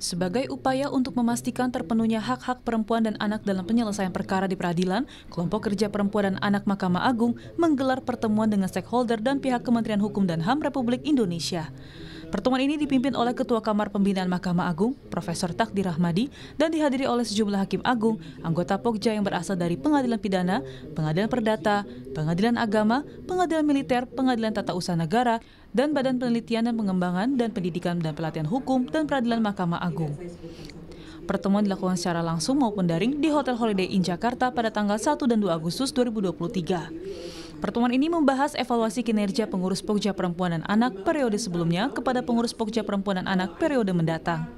Sebagai upaya untuk memastikan terpenuhnya hak-hak perempuan dan anak dalam penyelesaian perkara di peradilan, Kelompok Kerja Perempuan dan Anak Mahkamah Agung menggelar pertemuan dengan stakeholder dan pihak Kementerian Hukum dan HAM Republik Indonesia. Pertemuan ini dipimpin oleh Ketua Kamar Pembinaan Mahkamah Agung, Profesor Takdir Rahmadi, dan dihadiri oleh sejumlah hakim agung, anggota Pokja yang berasal dari Pengadilan Pidana, Pengadilan Perdata, Pengadilan Agama, Pengadilan Militer, Pengadilan Tata Usaha Negara, dan Badan Penelitian dan Pengembangan dan Pendidikan dan Pelatihan Hukum dan Peradilan Mahkamah Agung. Pertemuan dilakukan secara langsung maupun daring di Hotel Holiday Inn Jakarta pada tanggal 1 dan 2 Agustus 2023. Pertemuan ini membahas evaluasi kinerja pengurus Pokja Perempuan dan Anak periode sebelumnya kepada pengurus Pokja Perempuan dan Anak periode mendatang.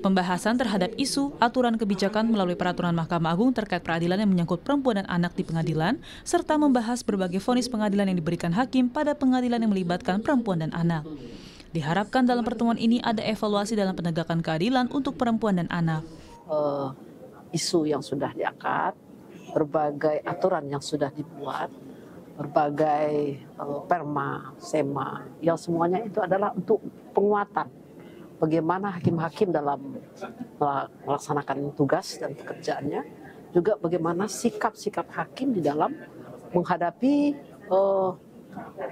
Pembahasan terhadap isu aturan kebijakan melalui peraturan Mahkamah Agung terkait peradilan yang menyangkut perempuan dan anak di pengadilan, serta membahas berbagai vonis pengadilan yang diberikan hakim pada pengadilan yang melibatkan perempuan dan anak. Diharapkan dalam pertemuan ini ada evaluasi dalam penegakan keadilan untuk perempuan dan anak. Isu yang sudah diangkat, berbagai aturan yang sudah dibuat, berbagai perma, sema, yang semuanya itu adalah untuk penguatan bagaimana hakim-hakim dalam melaksanakan tugas dan pekerjaannya, juga bagaimana sikap-sikap hakim di dalam menghadapi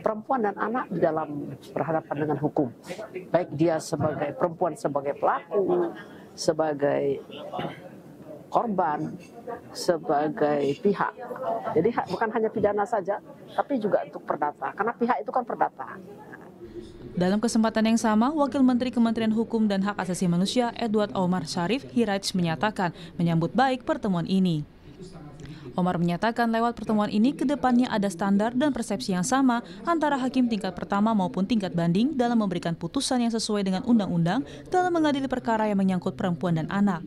perempuan dan anak di dalam berhadapan dengan hukum. Baik dia sebagai perempuan sebagai pelaku, sebagai korban, sebagai pihak. Jadi bukan hanya pidana saja, tapi juga untuk perdata. Karena pihak itu kan perdata. Dalam kesempatan yang sama, Wakil Menteri Kementerian Hukum dan Hak Asasi Manusia Edward Omar Syarif Hiraj menyatakan menyambut baik pertemuan ini. Omar menyatakan lewat pertemuan ini kedepannya ada standar dan persepsi yang sama antara hakim tingkat pertama maupun tingkat banding dalam memberikan putusan yang sesuai dengan undang-undang dalam mengadili perkara yang menyangkut perempuan dan anak.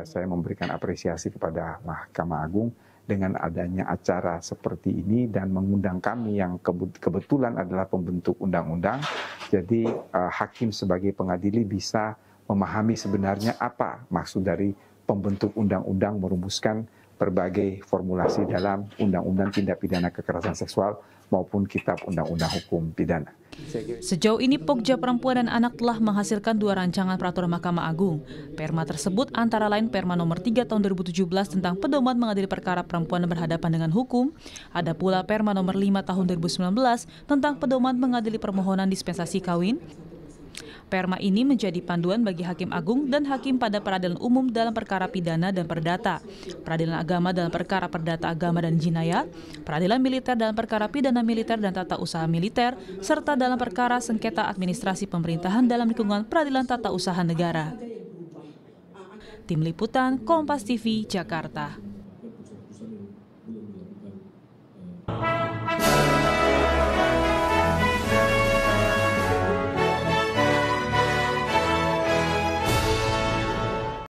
Saya memberikan apresiasi kepada Mahkamah Agung dengan adanya acara seperti ini dan mengundang kami yang kebetulan adalah pembentuk undang-undang. Jadi hakim sebagai pengadili bisa memahami sebenarnya apa maksud dari pembentuk undang-undang merumuskan berbagai formulasi dalam Undang-Undang Tindak Pidana Kekerasan Seksual maupun Kitab Undang-Undang Hukum Pidana. Sejauh ini Pokja Perempuan dan Anak telah menghasilkan 2 rancangan peraturan Mahkamah Agung. Perma tersebut antara lain Perma nomor 3 tahun 2017 tentang pedoman mengadili perkara perempuan yang berhadapan dengan hukum. Ada pula Perma nomor 5 tahun 2019 tentang pedoman mengadili permohonan dispensasi kawin. Perma ini menjadi panduan bagi Hakim Agung dan Hakim pada peradilan umum dalam perkara pidana dan perdata, peradilan agama dalam perkara perdata agama dan jinayat, peradilan militer dalam perkara pidana militer dan tata usaha militer, serta dalam perkara sengketa administrasi pemerintahan dalam lingkungan peradilan tata usaha negara. Tim Liputan Kompas TV, Jakarta.